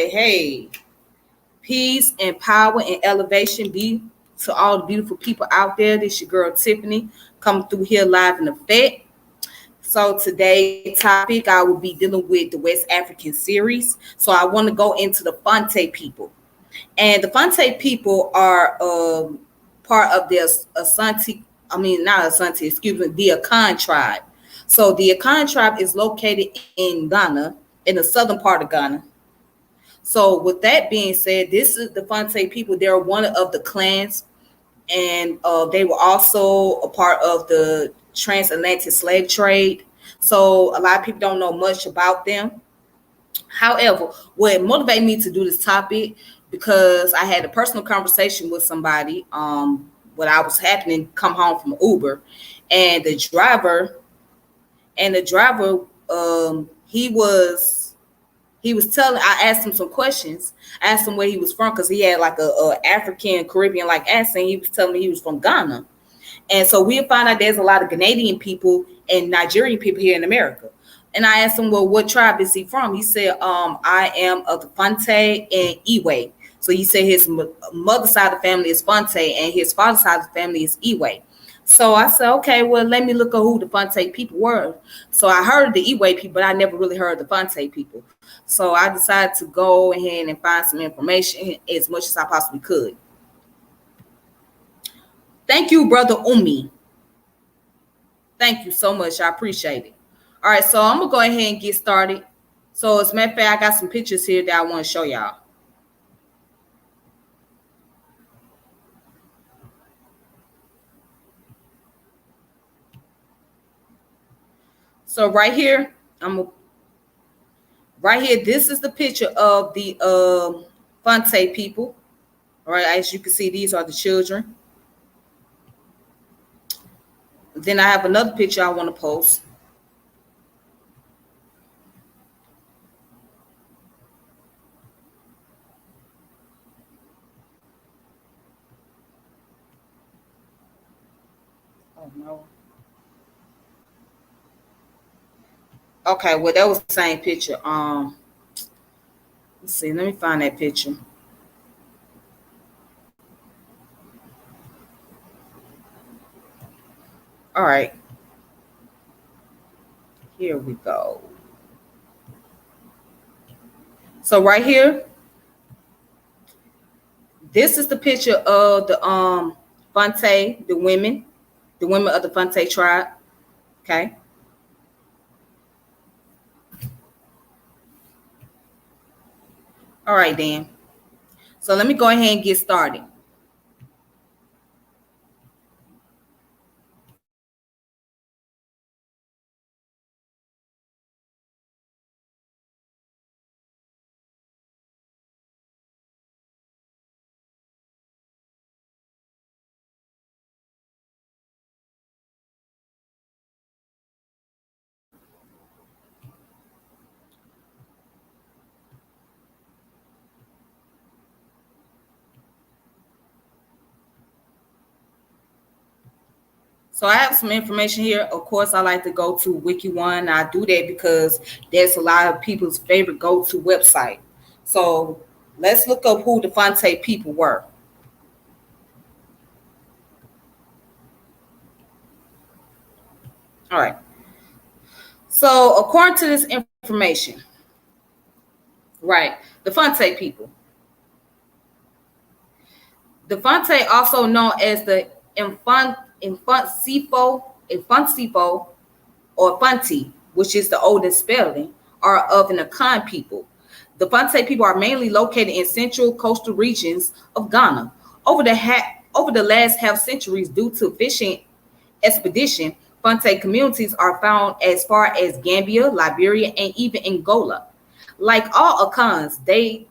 Hey. Peace and power and elevation be to all the beautiful people out there. This your girl Tiffany coming through here live in effect. So today's topic, I will be dealing with the West African series. So I want to go into the Fante people. And the Fante people are part of the Asante, not Asante, excuse me, the Akan tribe. So the Akan tribe is located in Ghana, in the southern part of Ghana. So with that being said, this is the Fante people. They're one of the clans, and they were also a part of the transatlantic slave trade. So a lot of people don't know much about them. However, what motivated me to do this topic because I had a personal conversation with somebody when I was happening come home from Uber, and the driver he was telling. I asked him some questions. I asked him where he was from because he had like a African Caribbean like accent. He was telling me he was from Ghana, and so we found out there's a lot of Ghanaian people and Nigerian people here in America. And I asked him, well, what tribe is he from? He said, I am of the Fante and Iwe. So he said his mother's side of the family is Fante and his father's side of the family is Iwe. So I said, okay, well, let me look at who the Fante people were. So I heard the Iwe people, but I never really heard the Fante people. So I decided to go ahead and find some information as much as I possibly could. Thank you, Brother Umi. Thank you so much. I appreciate it. All right, so I'm going to go ahead and get started. So as a matter of fact, I got some pictures here that I want to show y'all. So right here, this is the picture of the Fante people. All right, as you can see, these are the children. Then I have another picture I want to post. Oh no. Okay, well that was the same picture. Let's see, let me find that picture. All right. Here we go. So right here, this is the picture of the Fante, the women of the Fante tribe. Okay. All right, then. So let me go ahead and get started. So I have some information here. Of course, I like to go to Wiki1. I do that because that's a lot of people's favorite go-to website. So let's look up who the Fante people were. All right. So according to this information, right, the Fante people. The Fante, also known as the Infancifo or Fanti, which is the oldest spelling, are of an Akan people. The Fante people are mainly located in central coastal regions of Ghana. Over the last half centuries, due to fishing expedition, Fante communities are found as far as Gambia, Liberia, and even Angola. Like all Akans, they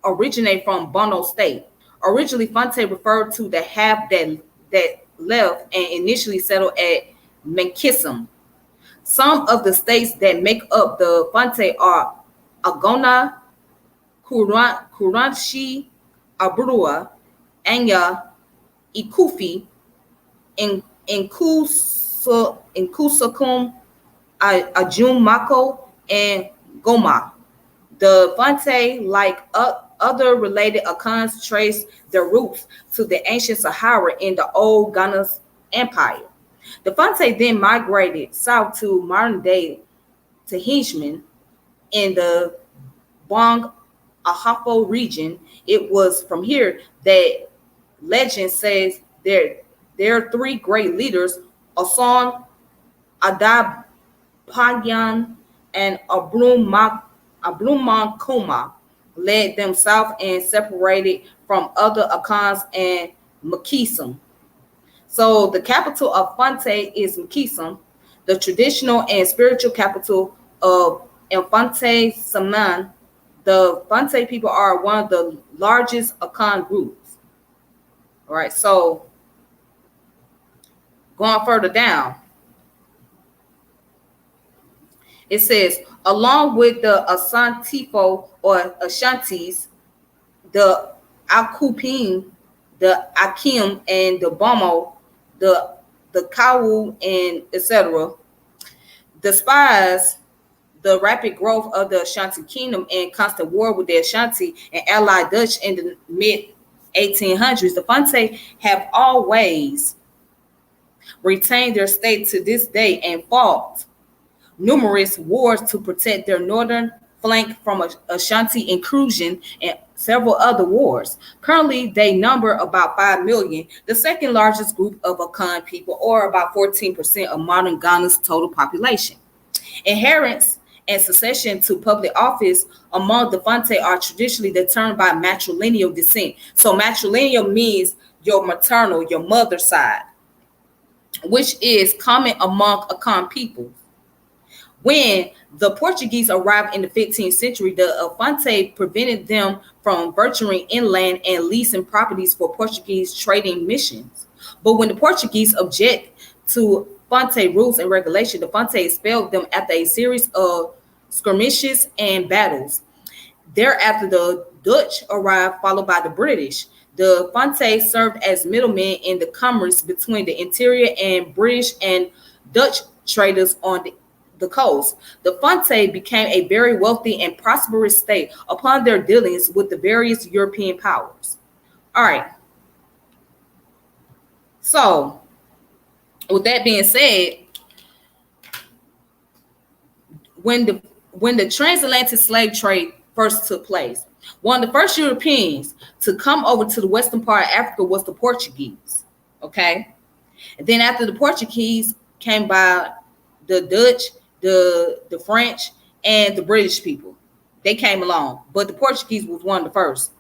originate from Bono State. Originally, Fante referred to the half that left and initially settled at Menkissum. Some of the states that make up the Fante are Agona, Kuranshi, Abrua, Anya, Ikufi, Inkusakum, Ajum Mako, and Goma. The Fante, like other related Akans, trace their roots to the ancient Sahara in the old Ghana's empire. The Fante then migrated south to modern day Tahitian in the Bong Ahafo region. It was from here that legend says there are three great leaders, Asan, Adapayan, and Ablumankoma, led them south and separated from other Akans and Makisum. So the capital of Fante is Makisum, the traditional and spiritual capital of Infante Saman. The Fante people are one of the largest Akan groups. All right, so going further down, it says, along with the Asantifo or Ashantis, the Akupin, the Akim, and the Bomo, the Kawu, and etc., despise the rapid growth of the Ashanti kingdom and constant war with the Ashanti and allied Dutch in the mid 1800s. The Fante have always retained their state to this day and fought numerous wars to protect their northern flank from Ashanti incursion and several other wars. Currently, they number about 5 million, the second largest group of Akan people, or about 14% of modern Ghana's total population. Inheritance and succession to public office among the Fante are traditionally determined by matrilineal descent. So matrilineal means your maternal, your mother's side, which is common among Akan people. When the Portuguese arrived in the 15th century, the Fante prevented them from venturing inland and leasing properties for Portuguese trading missions. But when the Portuguese object to Fante rules and regulation, the Fante expelled them after a series of skirmishes and battles. Thereafter, the Dutch arrived, followed by the British. The Fante served as middlemen in the commerce between the interior and British and Dutch traders on the coast. The Fante became a very wealthy and prosperous state upon their dealings with the various European powers. All right. So, with that being said, when the transatlantic slave trade first took place, one of the first Europeans to come over to the western part of Africa was the Portuguese. Okay. And then after the Portuguese came by the Dutch, the French, and the British people. They came along, but the Portuguese was one of the first.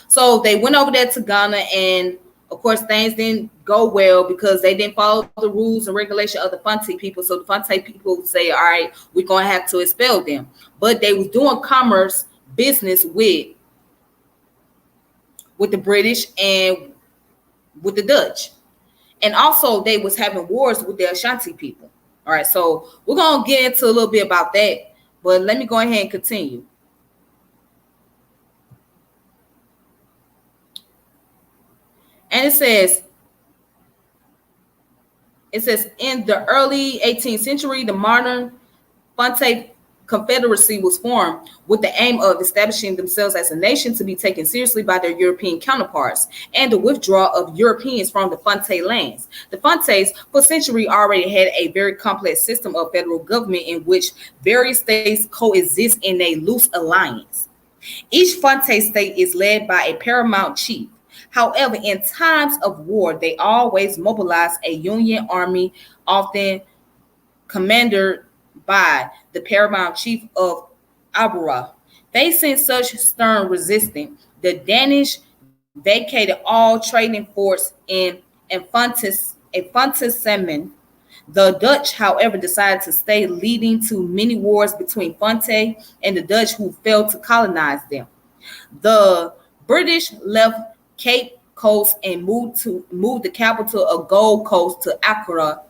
So they went over there to Ghana, and of course things didn't go well because they didn't follow the rules and regulation of the Fante people. So the Fante people say, all right, we're going to have to expel them. But they was doing commerce business with the British and with the Dutch. And also they was having wars with the Ashanti people. All right, so we're going to get into a little bit about that, but let me go ahead and continue. And it says, in the early 18th century, the modern Fante Confederacy was formed with the aim of establishing themselves as a nation to be taken seriously by their European counterparts and the withdrawal of Europeans from the Fante lands. The Fantes for centuries already had a very complex system of federal government in which various states coexist in a loose alliance. Each Fante state is led by a paramount chief. However, in times of war, they always mobilize a Union army, often commanded by the paramount chief of Abura. Facing such stern resistance, the Danish vacated all trading forts in Infantis a Fante salmon. The Dutch, however, decided to stay, leading to many wars between Fante and the Dutch, who failed to colonize them. The British left Cape Coast and moved the capital of Gold Coast to Accra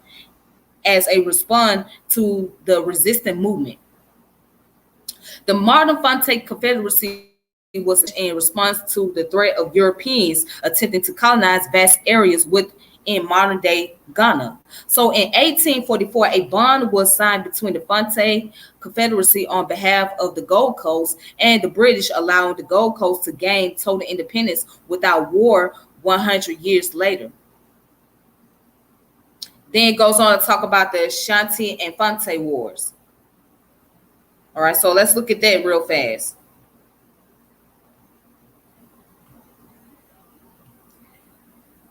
as a response to the resistance movement. The modern Fante Confederacy was in response to the threat of Europeans attempting to colonize vast areas within modern day Ghana. So in 1844, a bond was signed between the Fante Confederacy on behalf of the Gold Coast and the British, allowing the Gold Coast to gain total independence without war 100 years later. Then it goes on to talk about the Ashanti and Fante Wars. All right, so let's look at that real fast.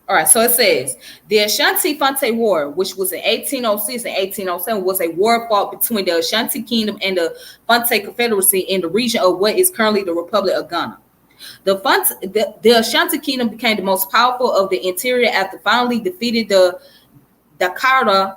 All right, so it says the Ashanti-Fante War, which was in 1806 and 1807, was a war fought between the Ashanti Kingdom and the Fante Confederacy in the region of what is currently the Republic of Ghana. The Ashanti Kingdom became the most powerful of the interior after finally defeated the Dakara,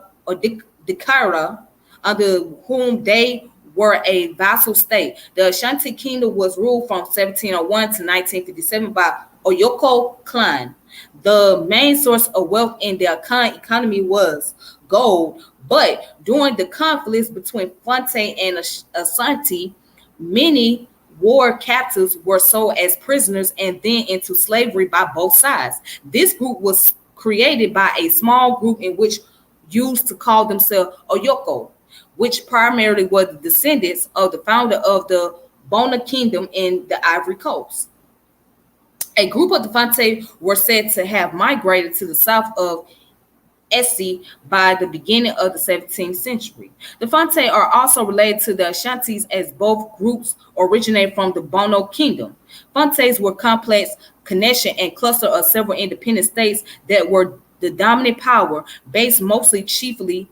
under whom they were a vassal state. The Ashanti Kingdom was ruled from 1701 to 1957 by Oyoko clan. The main source of wealth in the Akan economy was gold, but during the conflicts between Fante and Ashanti, many war captives were sold as prisoners and then into slavery by both sides. This group was created by a small group in which used to call themselves Oyoko, which primarily were the descendants of the founder of the Bona Kingdom in the Ivory Coast. A group of the Fante were said to have migrated to the south of Essie by the beginning of the 17th century. The Fante are also related to the Ashantis, as both groups originate from the Bono Kingdom. Fantes were complex connection and cluster of several independent states that were the dominant power, based mostly chiefly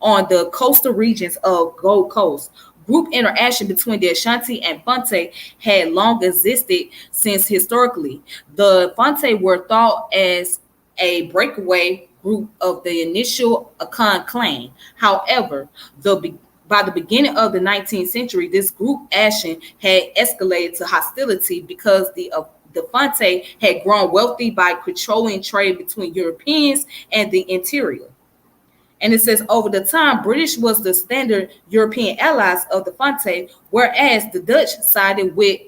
on the coastal regions of Gold Coast. Group interaction between the Ashanti and Fante had long existed since historically. The Fante were thought as a breakaway group of the initial Akan clan. However, by the beginning of the 19th century, this group action had escalated to hostility because the Fante had grown wealthy by controlling trade between Europeans and the interior. And it says over the time, British was the standard European allies of the Fante, whereas the Dutch sided with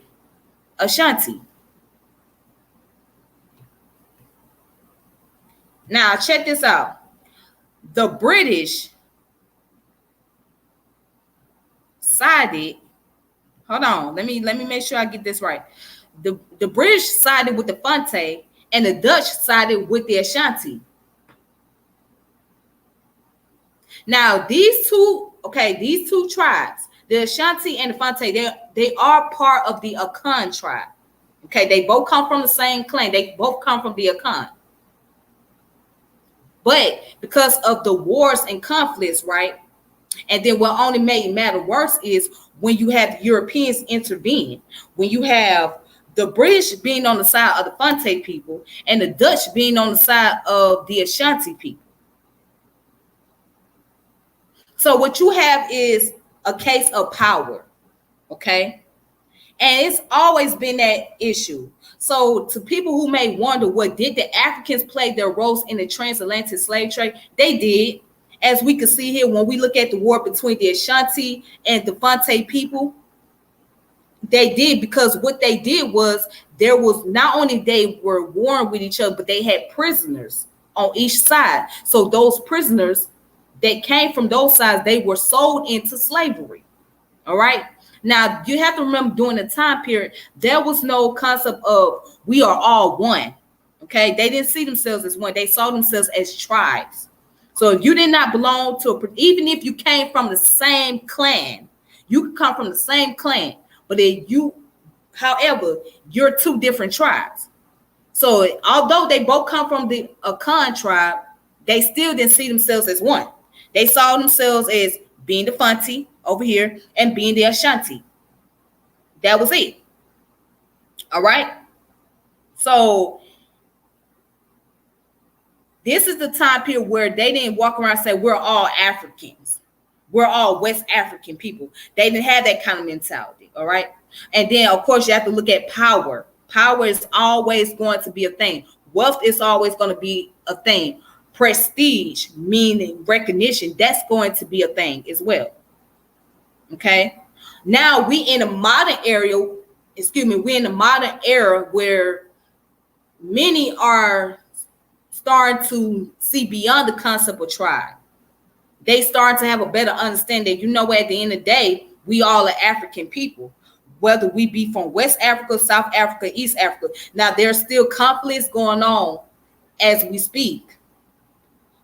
Ashanti. Now, check this out. The British sided, hold on, let me make sure I get this right. The British sided with the Fante and the Dutch sided with the Ashanti. Now, these two tribes, the Ashanti and the Fante, they are part of the Akan tribe. Okay, they both come from the same clan. They both come from the Akan. But because of the wars and conflicts, right? And then what only made matter worse is when you have Europeans intervene, when you have the British being on the side of the Fante people and the Dutch being on the side of the Ashanti people. So what you have is a case of power, okay? And it's always been that issue. So to people who may wonder, what did the Africans play their roles in the transatlantic slave trade? They did. As we can see here, when we look at the war between the Ashanti and the Fante people, they did, because what they did was there was not only they were warring with each other, but they had prisoners on each side. So those prisoners that came from those sides, they were sold into slavery. All right. Now, you have to remember, during the time period, there was no concept of we are all one. Okay. They didn't see themselves as one. They saw themselves as tribes. So if you did not belong to, even if you came from the same clan, you could come from the same clan, but however, you're two different tribes. So although they both come from the Akan tribe, they still didn't see themselves as one. They saw themselves as being the Fante over here and being the Ashanti. That was it. All right. So This is the time period where they didn't walk around and say we're all Africans. We're all West African people. They didn't have that kind of mentality. All right. And then, of course, you have to look at power. Power is always going to be a thing. Wealth is always going to be a thing. Prestige, meaning recognition, that's going to be a thing as well. Okay. Now we in a modern area, we're in a modern era where many are starting to see beyond the concept of tribe. They start to have a better understanding. You know, at the end of the day, we all are African people, whether we be from West Africa, South Africa, East Africa. Now, there's still conflicts going on as we speak.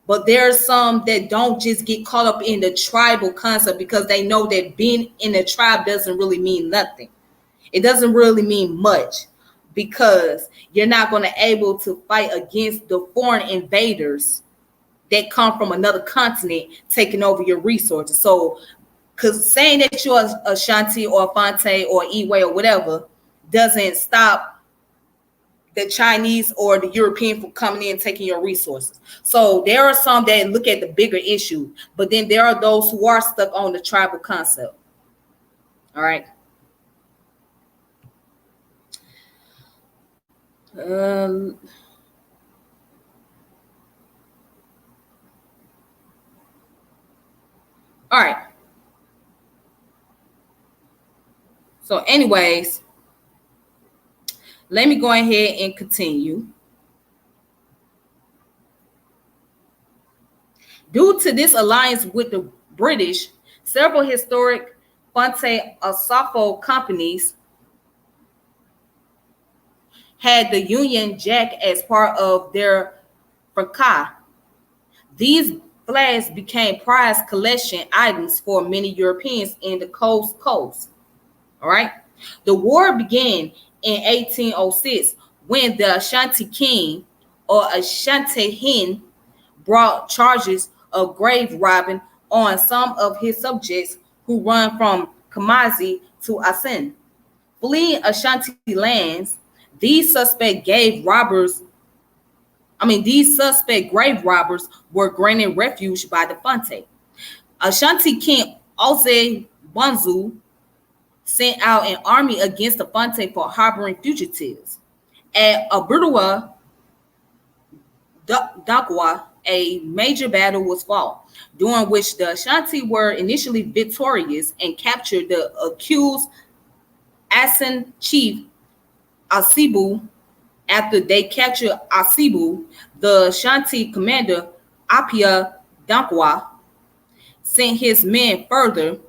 But there are some that don't just get caught up in the tribal concept because they know that being in a tribe doesn't really mean nothing. It doesn't really mean much because you're not going to able to fight against the foreign invaders that come from another continent taking over your resources. So, because saying that you're a Shanti or a Fante or Iwe or whatever doesn't stop the Chinese or the European from coming in and taking your resources. So there are some that look at the bigger issue, but then there are those who are stuck on the tribal concept. All right. All right. So anyways, let me go ahead and continue. Due to this alliance with the British, several historic Fante Asafo companies had the Union Jack as part of their fracas. These flags became prized collection items for many Europeans in the coast. All right. The war began in 1806 when the Ashanti King or Ashanti Hen brought charges of grave robbing on some of his subjects who run from Kamazi to Asin. Fleeing Ashanti lands, these suspect grave robbers were granted refuge by the Fante. Ashanti King Ose Banzu sent out an army against the Fante for harboring fugitives. At Aburua Dakwa, a major battle was fought, during which the Ashanti were initially victorious and captured the accused Asin chief Asibu. After they captured Asibu, the Ashanti commander Apia Dankwa sent his men further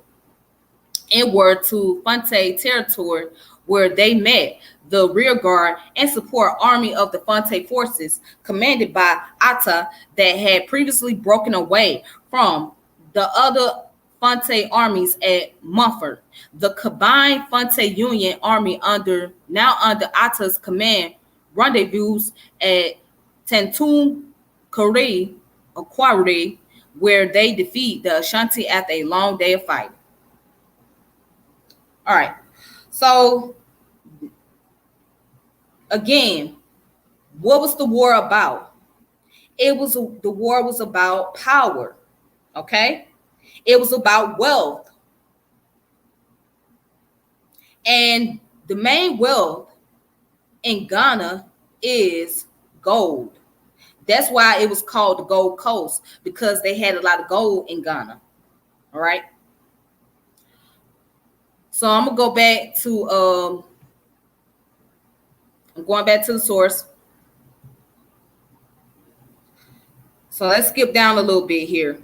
inward to Fante territory, where they met the rear guard and support army of the Fante forces commanded by Atta that had previously broken away from the other Fante armies at Mumford. The combined Fante Union army under Atta's command rendezvous at Tantum Quarry, where they defeat the Ashanti after a long day of fighting. All right. So again, what was the war about? The war was about power. Okay? It was about wealth. And the main wealth in Ghana is gold. That's why it was called the Gold Coast, because they had a lot of gold in Ghana. All right. So I'm gonna go back to I'm going back to the source. So let's skip down a little bit here.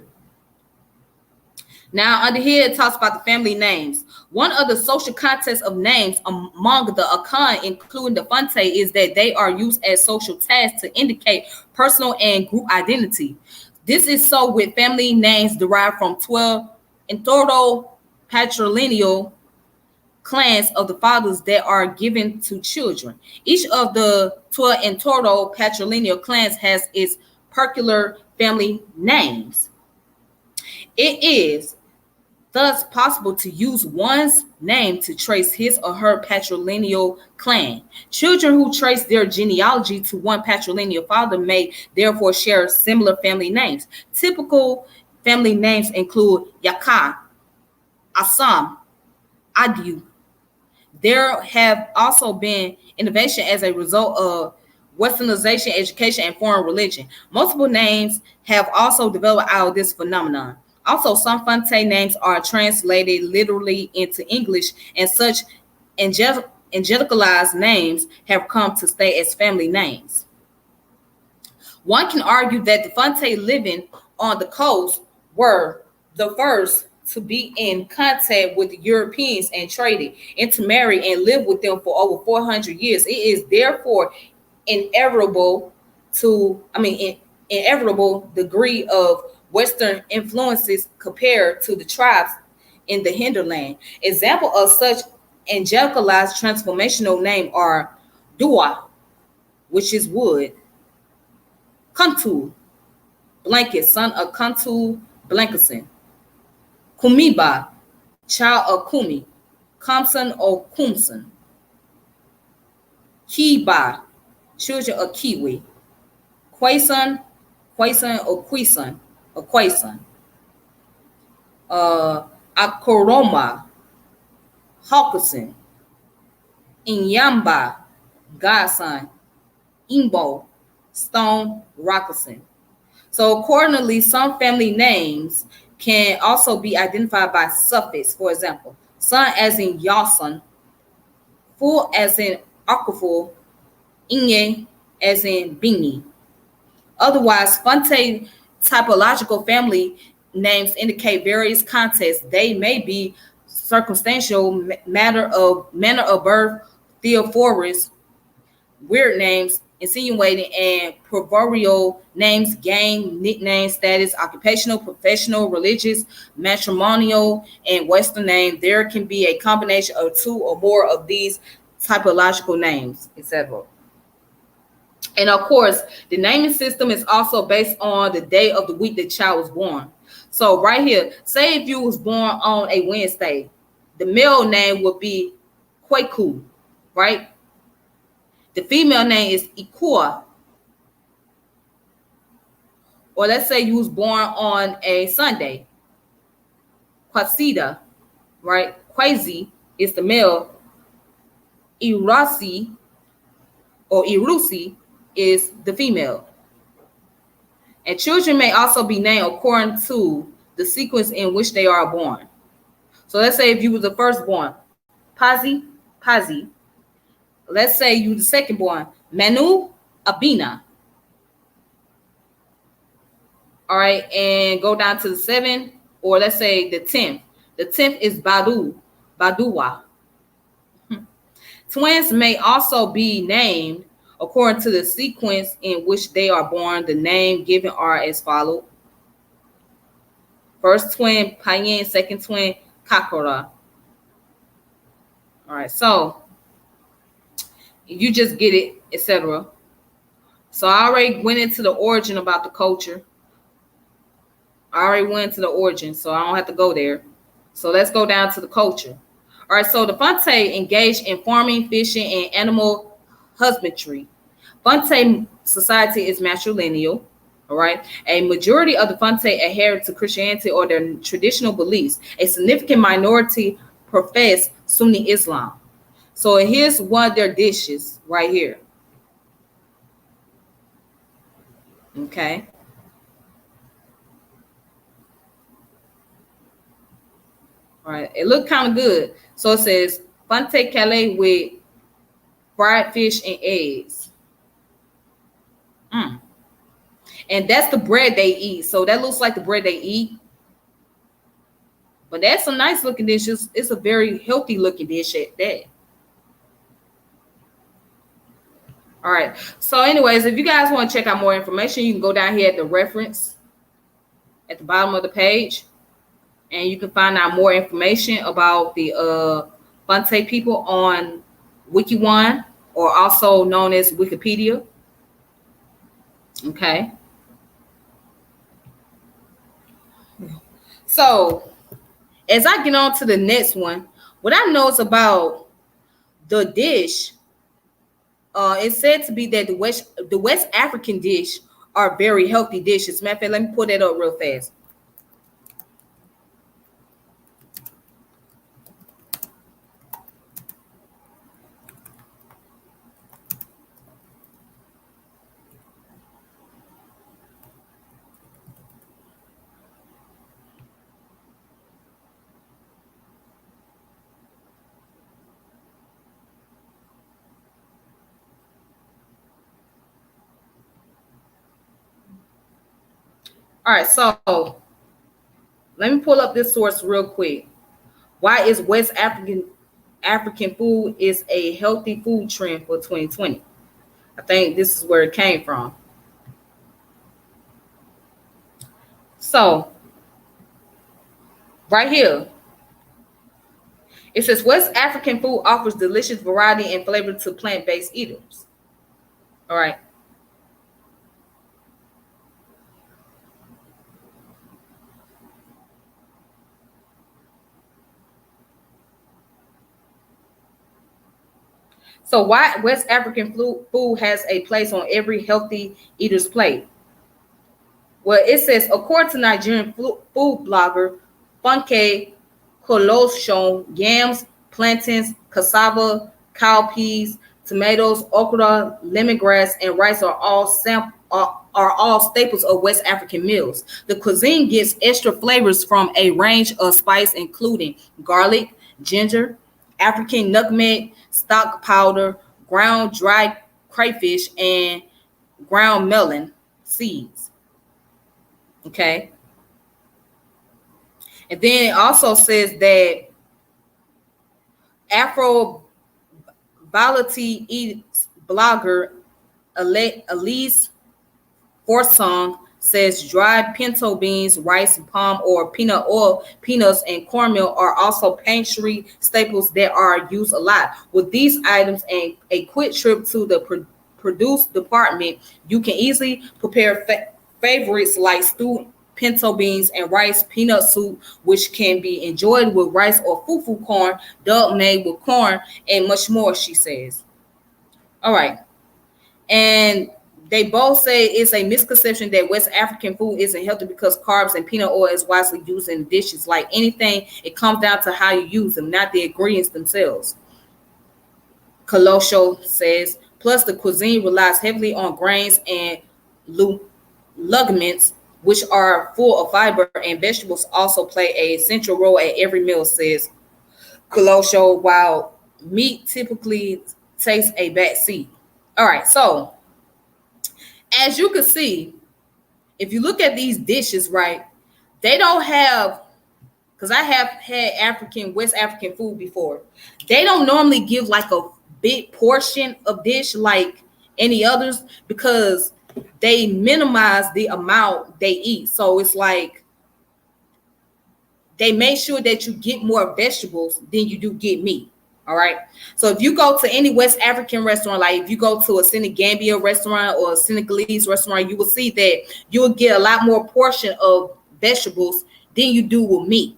Now, under here, it talks about the family names. One of the social contexts of names among the Akan, including the Fante, is that they are used as social tags to indicate personal and group identity. This is so with family names derived from 12 Intoro patrilineal clans of the fathers that are given to children. Each of the 12 Intoro patrilineal clans has its peculiar family names. It is thus possible to use one's name to trace his or her patrilineal clan. Children who trace their genealogy to one patrilineal father may therefore share similar family names. Typical family names include Yaka, Assam, Adu. There have also been innovation as a result of westernization, education, and foreign religion. Multiple names have also developed out of this phenomenon. Also, some Fante names are translated literally into English, and such angelicalized names have come to stay as family names. One can argue that the Fante living on the coast were the first to be in contact with the Europeans and traded, intermarried, and lived with them for over 400 years. It is therefore inevitable inevitable degree of Western influences compared to the tribes in the hinterland. Example of such angelicalized transformational name are Dua, which is wood, Kuntu, blanket, son of Kuntu Blankeson, Kumiba, child of Kumi, Kamson or Kumson, Kiba, children of Kiwi, Quason, Quason or Quison, or Quason, Akoroma, Hawkinson, Inyamba, Godson, Imbo, Stone, Rockerson. So accordingly, some family names can also be identified by suffix. For example, son as in Yason, full as in Akaful, Inye as in Bini. Otherwise, Fante typological family names indicate various contexts. They may be circumstantial, manner of birth, theophorus, weird names, insinuating, and proverbial names, gang, nickname, status, occupational, professional, religious, matrimonial, and Western name. There can be a combination of two or more of these typological names, etc. And of course, the naming system is also based on the day of the week the child was born. So right here, say if you was born on a Wednesday, the male name would be Kweku, right? The female name is Ikua. Or let's say you was born on a Sunday, Kwasida, right? Kwazi is the male. Irasi or Irusi is the female. And children may also be named according to the sequence in which they are born. So let's say if you were the firstborn, Pazi, Pazi. Let's say you the secondborn, Manu, Abina. All right, and go down to the 7, or let's say the 10th. The 10th is Badu, Baduwa. Twins may also be named according to the sequence in which they are born. The name given are as follows. First twin, Payen. Second twin, Kakura. All right, so you just get it, etc. So I already went into the origin about the culture. I already went to the origin, so I don't have to go there. So let's go down to the culture. All right, so the Fante engaged in farming, fishing, and animal husbandry. Fante society is matrilineal. All right, a majority of the Fante adhere to Christianity or their traditional beliefs. A significant minority profess Sunni Islam. So here's one of their dishes right here. Okay. All right, it looked kind of good. So it says Fante Calais with fried fish and eggs. And that's the bread they eat. So that looks like the bread they eat. But that's a nice looking dish. It's a very healthy looking dish at that. All right. So anyways, if you guys want to check out more information, you can go down here at the reference at the bottom of the page. And you can find out more information about the Fante people on WikiOne, or also known as Wikipedia. Okay. So as I get on to the next one, what I know is about the dish. It's said to be that the West African dish are very healthy dishes. Matter of fact, let me pull that up real fast. All right, so let me pull up this source real quick. Why is West African food is a healthy food trend for 2020? I think this is where it came from. So right here, it says West African food offers delicious variety and flavor to plant-based eaters. All right. So why West African food has a place on every healthy eater's plate? Well, it says according to Nigerian food blogger Funke Koloshon, yams, plantains, cassava, cowpeas, tomatoes, okra, lemongrass, and rice are all staples of West African meals. The cuisine gets extra flavors from a range of spice, including garlic, ginger, African nutmeg, stock powder, ground dried crayfish, and ground melon seeds. Okay. And then it also says that Afro Eats blogger Elise Forsong says dried pinto beans, rice, palm or peanut oil, peanuts, and cornmeal are also pantry staples that are used a lot. With these items and a quick trip to the produce department, you can easily prepare favorites like stewed pinto beans and rice peanut soup, which can be enjoyed with rice or fufu corn, duck made with corn, and much more, she says. All right. And they both say it's a misconception that West African food isn't healthy because carbs and peanut oil is widely used in dishes. Like anything, it comes down to how you use them, not the ingredients themselves. Colosho says, plus the cuisine relies heavily on grains and legumes, which are full of fiber, and vegetables also play a central role at every meal, says Colosho, while meat typically takes a back seat. All right, so as you can see, if you look at these dishes, right, they don't have, because I have had West African food before. They don't normally give like a big portion of dish like any others because they minimize the amount they eat. So it's like they make sure that you get more vegetables than you do get meat. All right. So if you go to any West African restaurant, like if you go to a Senegambia restaurant or a Senegalese restaurant, you will see that you will get a lot more portion of vegetables than you do with meat.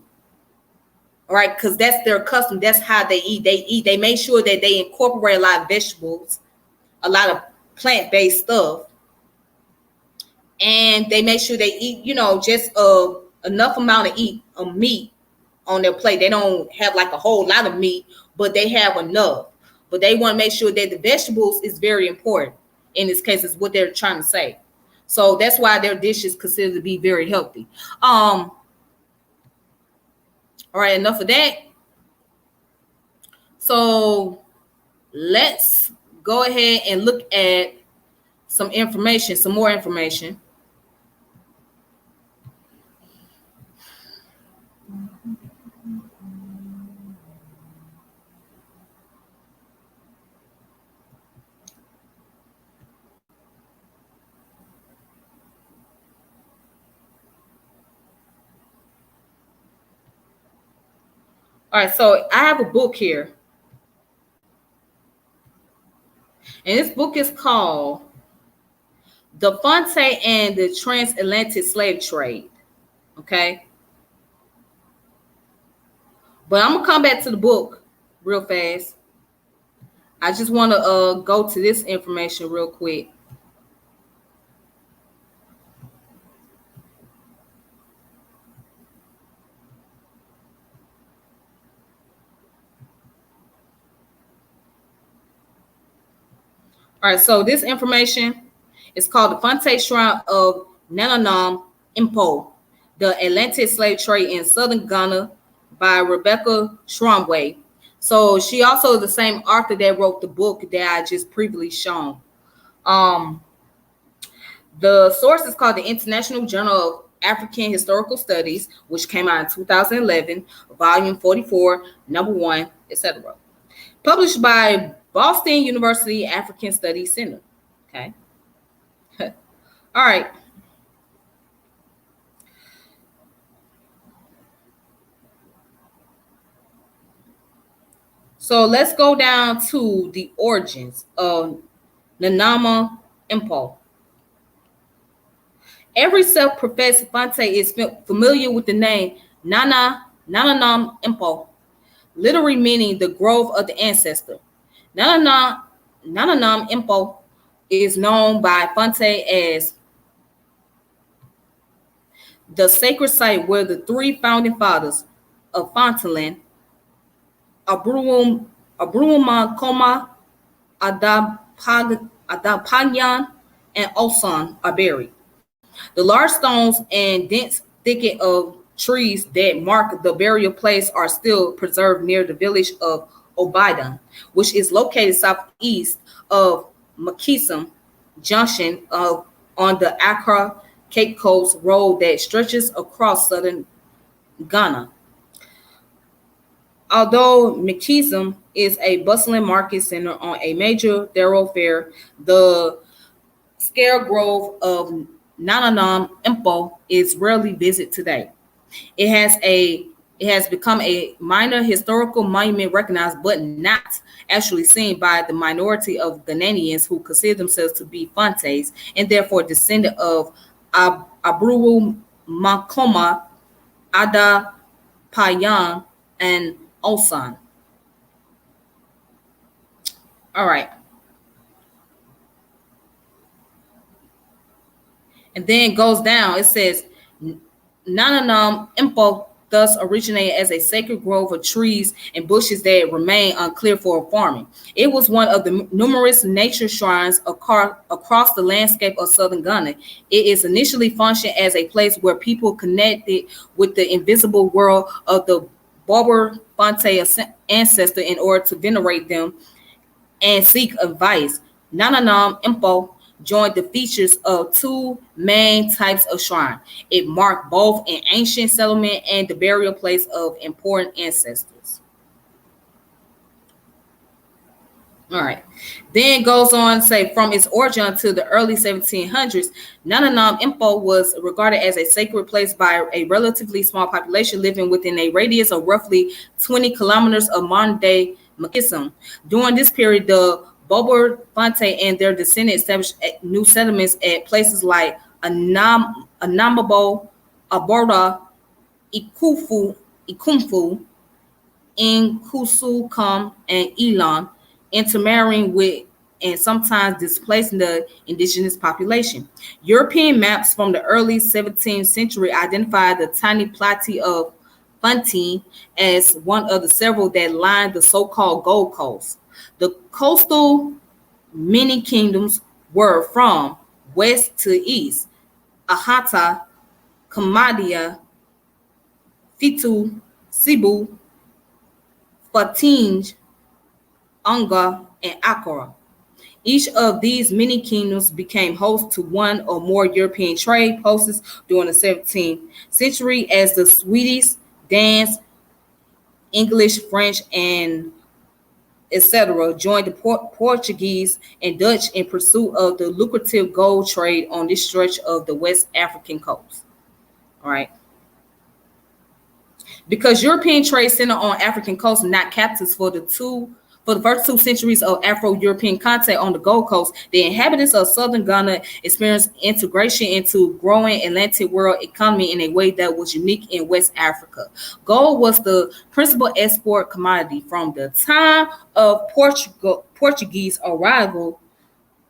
All right, because that's their custom. That's how they eat. They make sure that they incorporate a lot of vegetables, a lot of plant-based stuff, and they make sure they eat, just enough amount of meat on their plate. They don't have like a whole lot of meat, but they have enough. But they want to make sure that the vegetables is very important. In this case, is what they're trying to say. So that's why their dish is considered to be very healthy. All right, enough of that. So let's go ahead and look at some more information. All right, so I have a book here. And this book is called The Fante and the Transatlantic Slave Trade. Okay. But I'm gonna come back to the book real fast. I just want to go to this information real quick. All right, so this information is called the Fante Shrine of Nananam Impo, the Atlantic slave trade in southern Ghana by Rebecca Schramway. So she also is the same author that wrote the book that I just previously shown. Um, the source is called the International Journal of African Historical Studies, which came out in 2011, volume 44, number 1, etc. Published by Boston University African Studies Center. Okay. All right. So let's go down to the origins of Nanama Impo. Every self-professed Fante is familiar with the name Nananam Impo, literally meaning the grove of the ancestor. Nananam Impo is known by Fante as the sacred site where the three founding fathers of Fanteland, Aburumakoma, Adapanyan, and Osan, are buried. The large stones and dense thicket of trees that mark the burial place are still preserved near the village of Obidan, which is located southeast of Makisum Junction on the Accra Cape Coast Road that stretches across southern Ghana. Although Makisum is a bustling market center on a major thoroughfare, the scare grove of Nananam Impo is rarely visited today. It has become a minor historical monument recognized but not actually seen by the minority of Ghanaians who consider themselves to be Fantes and therefore descendant of Abruru Makoma, Ada Payan, and Osan. All right. And then it goes down. It says Nananam Impo thus originated as a sacred grove of trees and bushes that remain unclear for farming. It was one of the numerous nature shrines across the landscape of southern Ghana. It is initially functioned as a place where people connected with the invisible world of the Barber Fante ancestor in order to venerate them and seek advice. Nananam Impo joined the features of two main types of shrine. It marked both an ancient settlement and the burial place of important ancestors. All right. Then it goes on to say from its origin to the early 1700s, Nananam Impo was regarded as a sacred place by a relatively small population living within a radius of roughly 20 kilometers of modern-day Makisum. During this period, the Bober Fante and their descendants established new settlements at places like Anamabo, Aborda, Ikumfu, Inkusukam, and Elon, intermarrying with and sometimes displacing the indigenous population. European maps from the early 17th century identified the tiny plateau of Fontaine as one of the several that lined the so-called Gold Coast. The coastal mini-kingdoms were from west to east: Ahata, Kamadia, Fitu, Cebu, Fatinge, Anga, and Akara. Each of these mini kingdoms became host to one or more European trade posts during the 17th century as the Swedish, Danes, English, French, and etc. joined the Portuguese and Dutch in pursuit of the lucrative gold trade on this stretch of the West African coast. All right. Because European trade centered on African coast, not captives For the first 2 centuries of Afro-European contact on the Gold Coast, the inhabitants of southern Ghana experienced integration into growing Atlantic world economy in a way that was unique in West Africa. Gold was the principal export commodity from the time of Portuguese arrival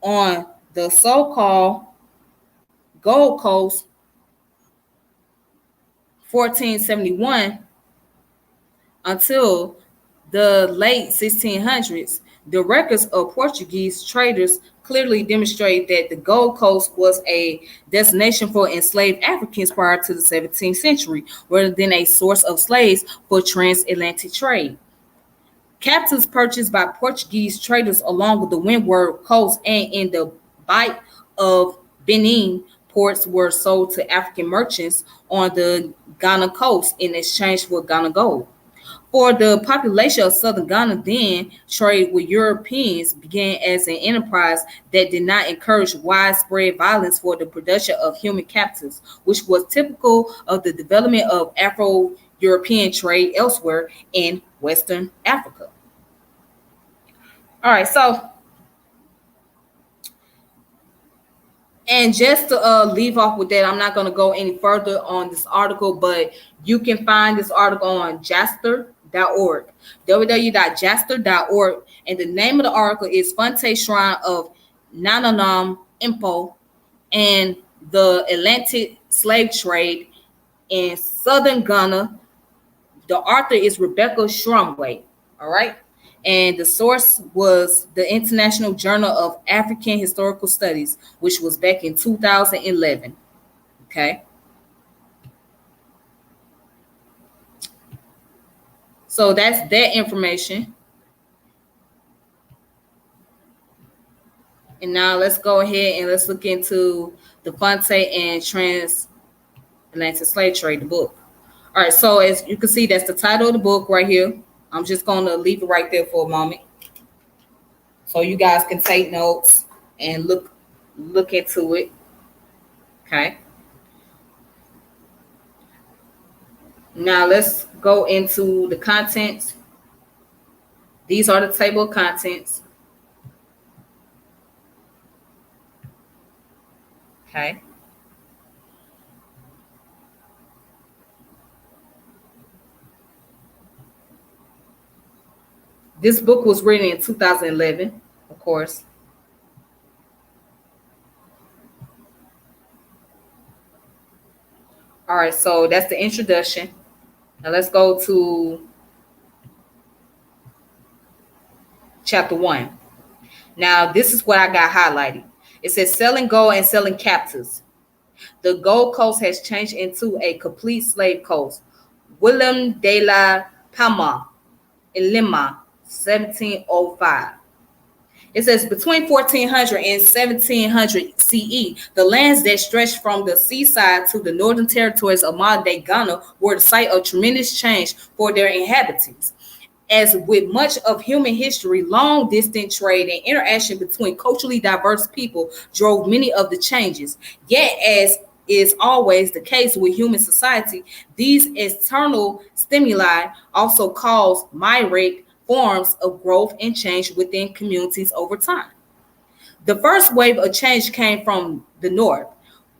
on the so-called Gold Coast 1471 until the late 1600s. The records of Portuguese traders clearly demonstrate that the Gold Coast was a destination for enslaved Africans prior to the 17th century, rather than a source of slaves for transatlantic trade. Captives purchased by Portuguese traders along the Windward Coast and in the Bight of Benin ports were sold to African merchants on the Ghana coast in exchange for Ghana gold. For the population of southern Ghana, then, trade with Europeans began as an enterprise that did not encourage widespread violence for the production of human captives, which was typical of the development of Afro-European trade elsewhere in Western Africa. All right, so, and just to leave off with that, I'm not going to go any further on this article, but you can find this article on jasper.org, www.jasper.org, and the name of the article is Fante Shrine of Nananam Impo and the Atlantic Slave Trade in Southern Ghana. The author is Rebecca Shrumway, all right? And the source was the International Journal of African Historical Studies, which was back in 2011, okay? So that's that information. And now let's go ahead and let's look into the Fante and Transatlantic Slave Trade, the book. All right, so as you can see, that's the title of the book right here. I'm just going to leave it right there for a moment so you guys can take notes and look into it. Okay. Now let's go into the contents. These are the table of contents. Okay. This book was written in 2011, of course. All right, so that's the introduction. Now let's go to chapter 1. Now, this is what I got highlighted. It says selling gold and selling captives. The Gold Coast has changed into a complete slave coast. William de la Palma in Lima, 1705. It says between 1400 and 1700 CE, the lands that stretched from the seaside to the northern territories of modern-day Ghana were the site of tremendous change for their inhabitants. As with much of human history, long-distance trade and interaction between culturally diverse people drove many of the changes. Yet, as is always the case with human society, these external stimuli also cause myriad forms of growth and change within communities over time. The first wave of change came from the north,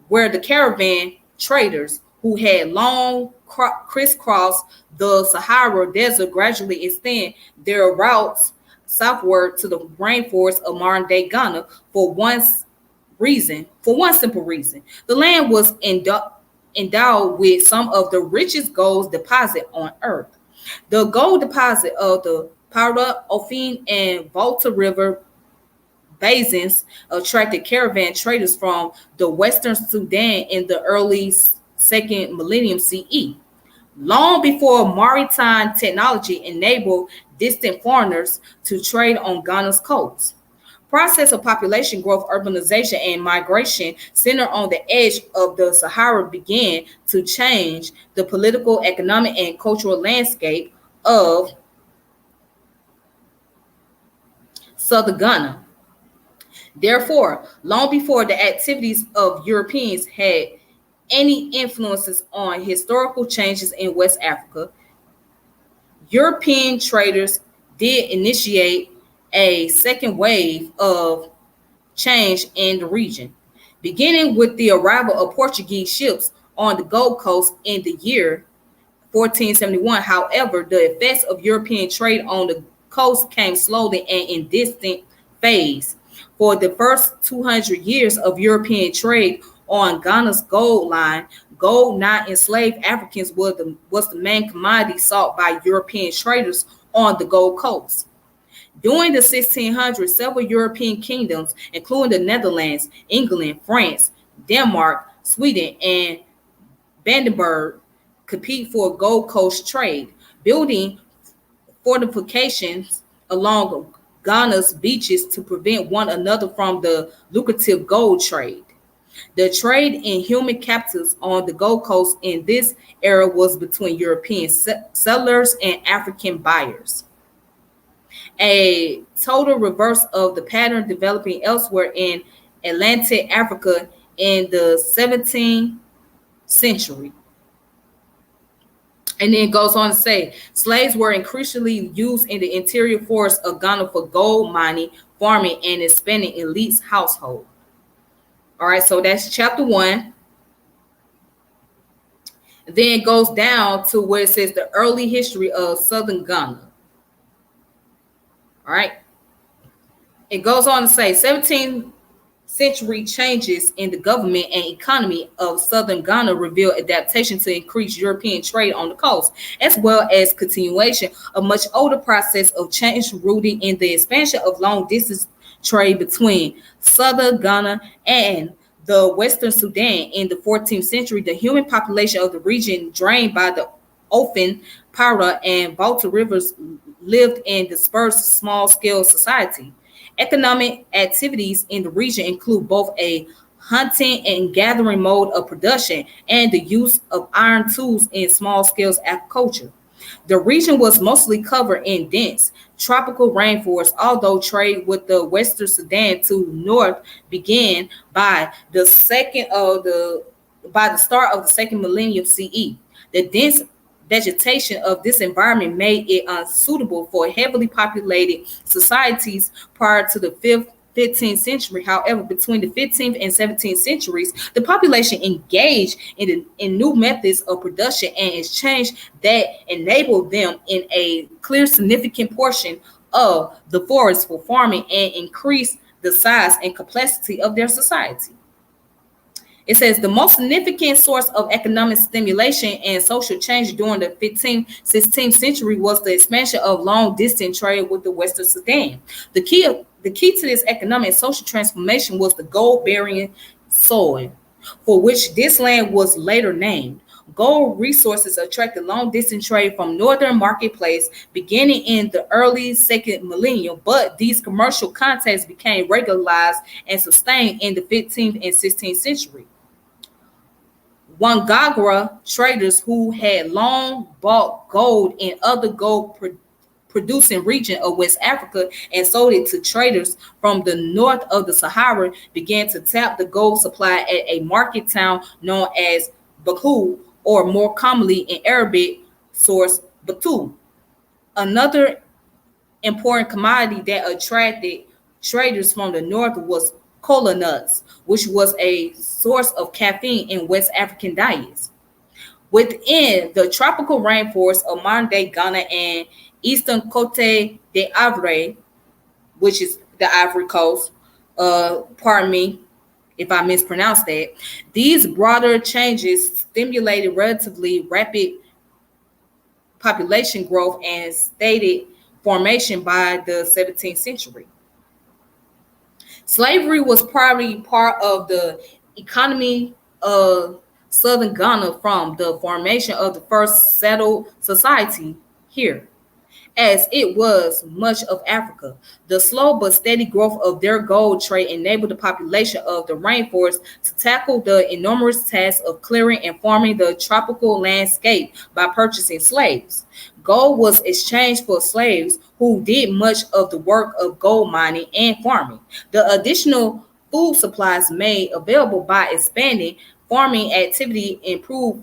where the caravan traders who had long crisscrossed the Sahara Desert gradually extend their routes southward to the rainforest of modern-day Ghana for one simple reason. The land was endowed with some of the richest gold deposit on earth. The gold deposit of the Para, Ofin, and Volta River basins attracted caravan traders from the Western Sudan in the early second millennium CE. Long before maritime technology enabled distant foreigners to trade on Ghana's coast. Process of population growth, urbanization, and migration centered on the edge of the Sahara began to change the political, economic, and cultural landscape of southern Ghana. Therefore, long before the activities of Europeans had any influences on historical changes in West Africa, European traders did initiate a second wave of change in the region, beginning with the arrival of Portuguese ships on the Gold Coast in the year 1471. However, the effects of European trade on the coast came slowly and in distant phase. For the first 200 years of European trade on Ghana's gold line, gold not enslaved Africans was the main commodity sought by European traders on the Gold Coast. During the 1600s, several European kingdoms, including the Netherlands, England, France, Denmark, Sweden, and Brandenburg, compete for Gold Coast trade, building fortifications along Ghana's beaches to prevent one another from the lucrative gold trade. The trade in human captives on the Gold Coast in this era was between European settlers and African buyers, a total reverse of the pattern developing elsewhere in Atlantic Africa in the 17th century. And then it goes on to say slaves were increasingly used in the interior forests of Ghana for gold mining, farming, and expanding elites' household. All right, so that's chapter 1. Then it goes down to where it says the early history of southern Ghana. All right. It goes on to say 17th century changes in the government and economy of southern Ghana revealed adaptation to increase European trade on the coast, as well as continuation of much older process of change rooted in the expansion of long distance trade between southern Ghana and the Western Sudan. In the 14th century, the human population of the region, drained by the Ofen, Para, and Volta rivers, lived in dispersed small-scale society. Economic activities in the region include both a hunting and gathering mode of production and the use of iron tools in small-scale agriculture. The region was mostly covered in dense tropical rainforest, although trade with the Western Sudan to north began by the start of the second millennium CE. The dense vegetation of this environment made it unsuitable for heavily populated societies prior to the 15th century. However, between the 15th and 17th centuries, the population engaged in new methods of production and exchange that enabled them in a clear significant portion of the forest for farming and increased the size and complexity of their society. It says the most significant source of economic stimulation and social change during the 15th, 16th century was the expansion of long-distance trade with the Western Sudan. The key to this economic and social transformation was the gold-bearing soil, for which this land was later named. Gold resources attracted long-distance trade from northern marketplace beginning in the early second millennium, but these commercial contacts became regularized and sustained in the 15th and 16th century. Wangagara traders who had long bought gold in other gold producing region of West Africa and sold it to traders from the north of the Sahara began to tap the gold supply at a market town known as Baku, or more commonly in Arabic source, Batu. Another important commodity that attracted traders from the north was cola nuts, which was a source of caffeine in West African diets. Within the tropical rainforest of modern-day Ghana and eastern Cote d'Ivoire, which is the Ivory Coast, pardon me if I mispronounced that, these broader changes stimulated relatively rapid population growth and stated formation by the 17th century. Slavery was probably part of the economy of southern Ghana from the formation of the first settled society here, as it was much of Africa. The slow but steady growth of their gold trade enabled the population of the rainforest to tackle the enormous task of clearing and farming the tropical landscape by purchasing slaves. Gold was exchanged for slaves who did much of the work of gold mining and farming. The additional food supplies made available by expanding farming activity improved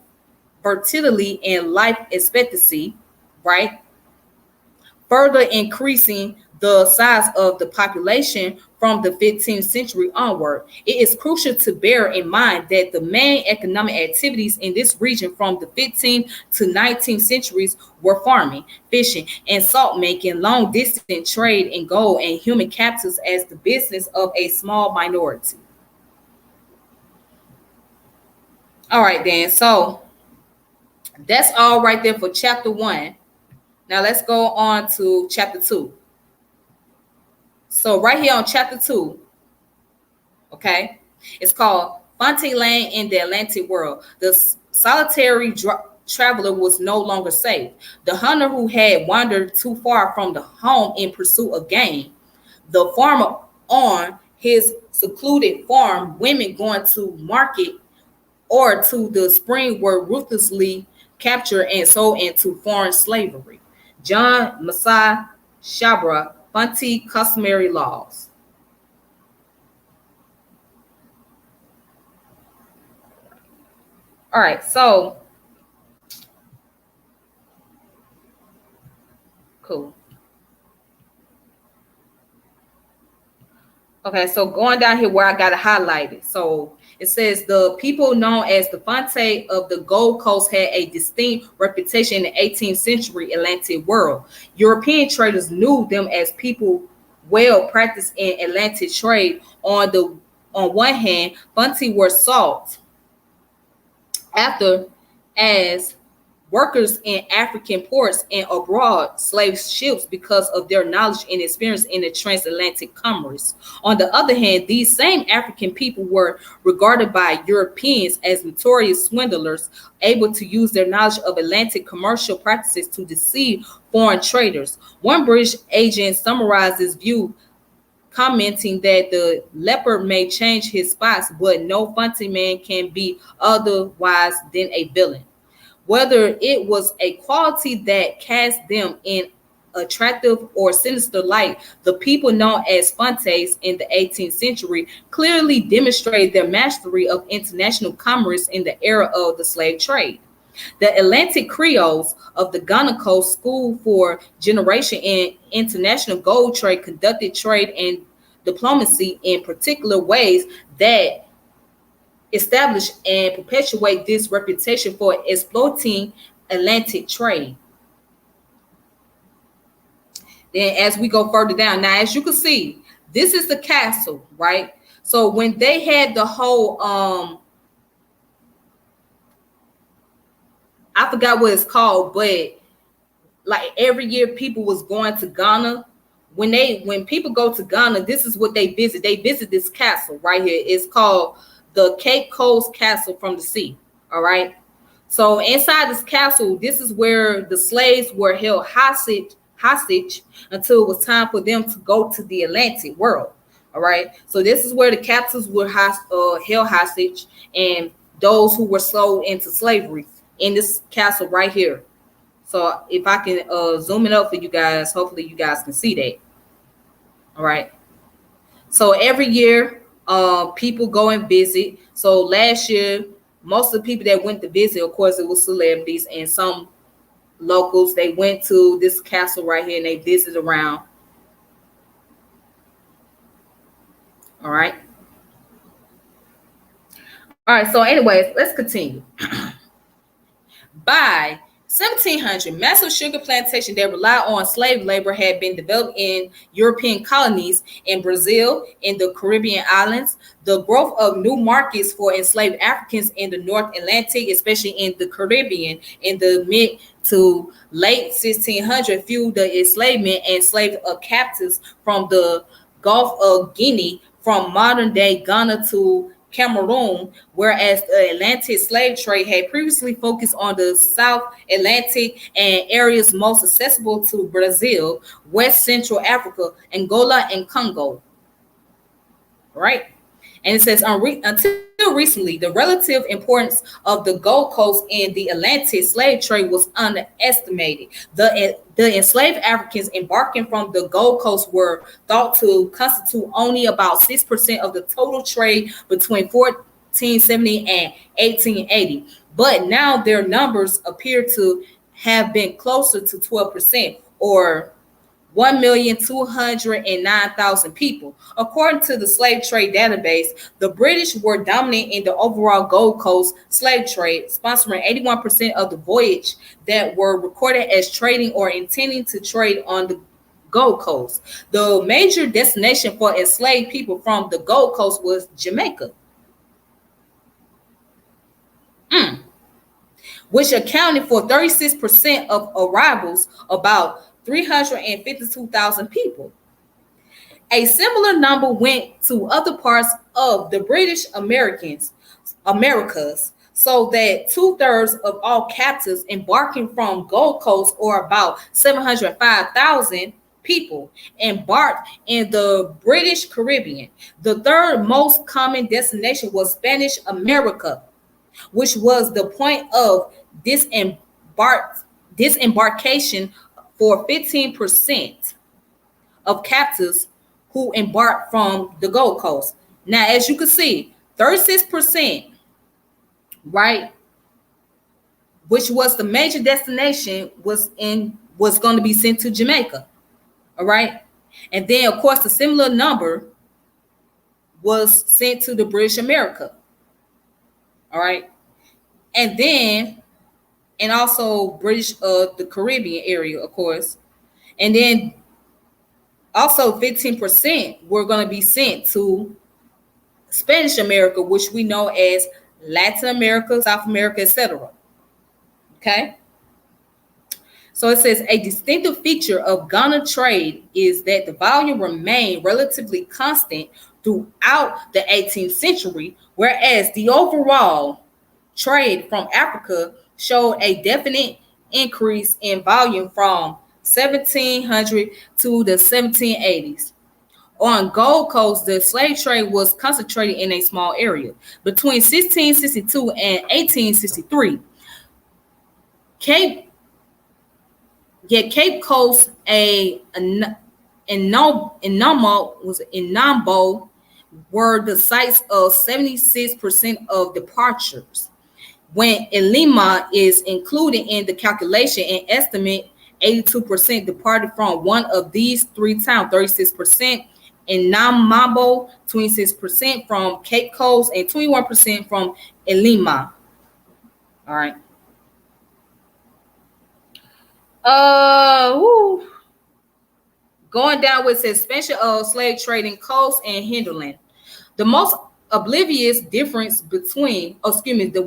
fertility and life expectancy, right? further increasing the size of the population from the 15th century onward. It is crucial to bear in mind that the main economic activities in this region from the 15th to 19th centuries were farming, fishing, and salt making, long distance trade in gold, and human captives as the business of a small minority. All right, then. So that's all right there for chapter 1. Now let's go on to chapter 2. So right here on chapter 2, okay, it's called Fante Land in the Atlantic World. The solitary traveler was no longer safe. The hunter who had wandered too far from the home in pursuit of game. The farmer on his secluded farm, women going to market or to the spring were ruthlessly captured and sold into foreign slavery. John Masai Shabra, Fante Customary Laws. All right, so cool. Okay, so going down here where I got it highlighted. So it says the people known as the Fante of the Gold Coast had a distinct reputation in the 18th century Atlantic world. European traders knew them as people well practiced in Atlantic trade. On one hand, Fante were sought after as workers in African ports and abroad slave ships because of their knowledge and experience in the transatlantic commerce. On the other hand, these same African people were regarded by Europeans as notorious swindlers, able to use their knowledge of Atlantic commercial practices to deceive foreign traders. One British agent summarized this view, commenting that the leopard may change his spots, but no Fante man can be otherwise than a villain. Whether it was a quality that cast them in attractive or sinister light, the people known as Fantes in the 18th century clearly demonstrated their mastery of international commerce in the era of the slave trade. The Atlantic Creoles of the Ghana Coast School for generation in international gold trade conducted trade and diplomacy in particular ways that establish and perpetuate this reputation for exploiting Atlantic trade. Then as we go further down, now as you can see, this is the castle, right? So when they had the whole I forgot what it's called, but like every year people was going to Ghana. When people go to Ghana, this is what they visit. They visit this castle right here. It's called the Cape Coast Castle from the sea. All right. So inside this castle, this is where the slaves were held hostage until it was time for them to go to the Atlantic world. All right. So this is where the captives were held hostage and those who were sold into slavery in this castle right here. So if I can zoom it up for you guys, hopefully you guys can see that. All right. So every year, people go and visit. So last year, most of the people that went to visit, of course, it was celebrities and some locals. They went to this castle right here and they visited around. All right. All right. So anyways, let's continue. By 1700, massive sugar plantation that relied on slave labor had been developed in European colonies in Brazil, in the Caribbean islands. The growth of new markets for enslaved Africans in the North Atlantic, especially in the Caribbean, in the mid to late 1600, fueled the enslavement and enslaved captives from the Gulf of Guinea, from modern-day Ghana to Cameroon, whereas the Atlantic slave trade had previously focused on the South Atlantic and areas most accessible to Brazil, West Central Africa, Angola, and Congo. Right? And it says until recently, the relative importance of the Gold Coast in the Atlantic slave trade was underestimated. The enslaved Africans embarking from the Gold Coast were thought to constitute only about 6% of the total trade between 1470 and 1880. But now their numbers appear to have been closer to 12%, or 1,209,000 people. According to the slave trade database, the British were dominant in the overall Gold Coast slave trade, sponsoring 81% of the voyage that were recorded as trading or intending to trade on the Gold Coast. The major destination for enslaved people from the Gold Coast was Jamaica, which accounted for 36% of arrivals, about 352,000 people. A similar number went to other parts of the British Americas, so that two-thirds of all captives embarking from Gold Coast, or about 705,000 people, embarked in the British Caribbean. The third most common destination was Spanish America, which was the point of disembarkation for 15% of captives who embarked from the Gold Coast. Now, as you can see, 36%, right, which was the major destination, was going to be sent to Jamaica. All right. And then, of course, the similar number was sent to the British America. All right. And then, and also British, the Caribbean area, of course. And then also 15% were going to be sent to Spanish America, which we know as Latin America, South America, etc. Okay. So it says a distinctive feature of Ghana trade is that the volume remained relatively constant throughout the 18th century, whereas the overall trade from Africa showed a definite increase in volume from 1700 to the 1780s. On Gold Coast, the slave trade was concentrated in a small area. Between 1662 and 1863, Cape Coast, Nambo were the sites of 76% of departures. When Elima is included in the calculation, an estimate 82% departed from one of these three towns, 36% in Namabo, 26% from Cape Coast, and 21% from Elima. All right. Going down with suspension of slave trading coast and hinterland. The most the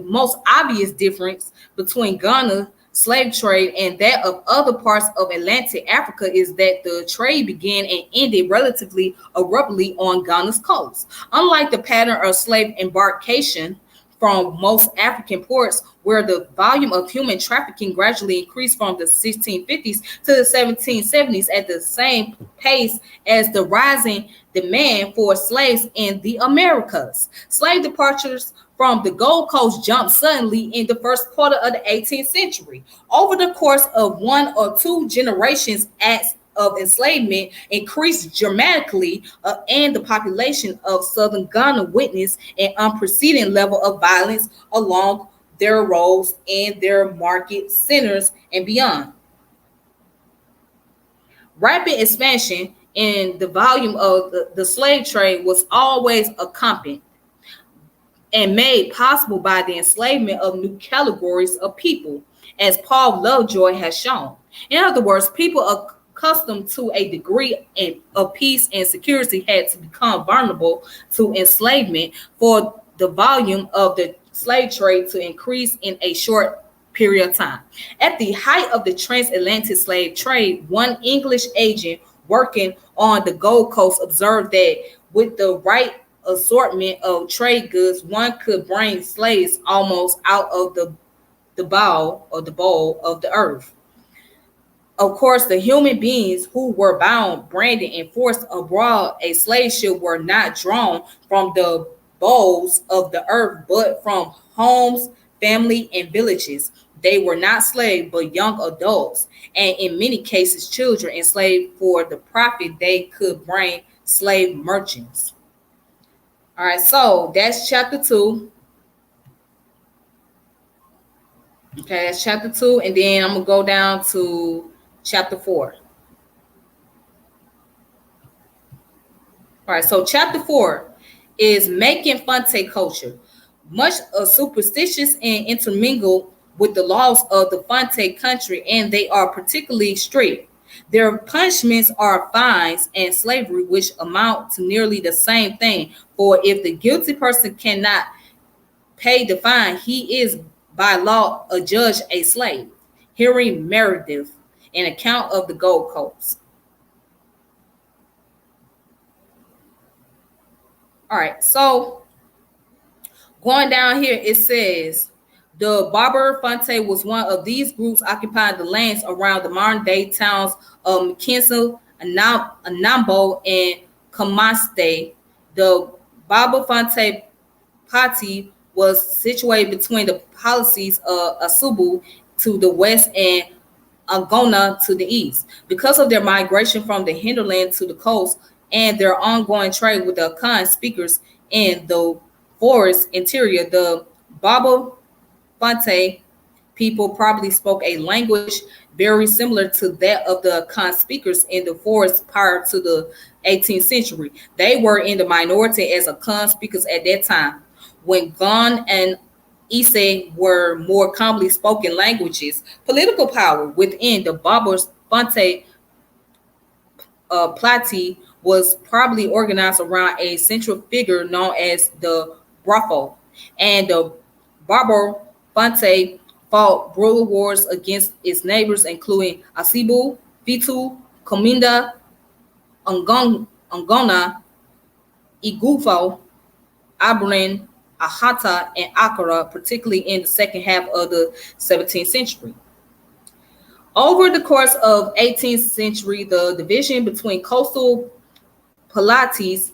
most obvious difference between Ghana's slave trade and that of other parts of Atlantic Africa is that the trade began and ended relatively abruptly on Ghana's coast. Unlike the pattern of slave embarkation from most African ports, where the volume of human trafficking gradually increased from the 1650s to the 1770s at the same pace as the rising demand for slaves in the Americas. Slave departures from the Gold Coast jumped suddenly in the first quarter of the 18th century. Over the course of one or two generations, acts of enslavement increased dramatically, and the population of southern Ghana witnessed an unprecedented level of violence along their roads and their market centers and beyond. Rapid expansion in the volume of the slave trade was always accompanied and made possible by the enslavement of new categories of people, as Paul Lovejoy has shown. In other words, people accustomed to a degree of peace and security had to become vulnerable to enslavement for the volume of the slave trade to increase in a short period of time. At the height of the transatlantic slave trade, one English agent working on the Gold Coast observed that with the right assortment of trade goods, one could bring slaves almost out of the bowl of the earth. Of course, the human beings who were bound, branded, and forced abroad a slave ship were not drawn from the bowls of the earth, but from homes, family, and villages. They were not slaves, but young adults, and in many cases, children enslaved for the profit they could bring slave merchants. All right, so that's chapter 2. Okay, that's chapter 2, and then I'm gonna go down to chapter 4. All right, so chapter 4 is making Fante culture. Much superstitious and intermingled with the laws of the Fante country, and they are particularly strict. Their punishments are fines and slavery, which amount to nearly the same thing. For if the guilty person cannot pay the fine, he is by law adjudged a slave. Hearing Meredith, an account of the Gold Coast. All right, so going down here, it says the Barber Fante was one of these groups occupying the lands around the modern day towns of McKinsey, Anambo, and Kamaste. The Barber Fante Party was situated between the policies of Asubu to the west and Agona to the east. Because of their migration from the hinterland to the coast and their ongoing trade with the Akan speakers in the forest interior, the Baba Fante people probably spoke a language very similar to that of the Akan speakers in the forest prior to the 18th century. They were in the minority as Akan speakers at that time. When Gon and Ise were more commonly spoken languages, political power within the Babas Fante Plati was probably organized around a central figure known as the Brafo, and the Barber Fante fought brutal wars against its neighbors, including Asibu, Fitu, Cominda, Angona, Igufo, Abrin, Ahata, and Akara, particularly in the second half of the 17th century. Over the course of 18th century, the division between coastal Pilates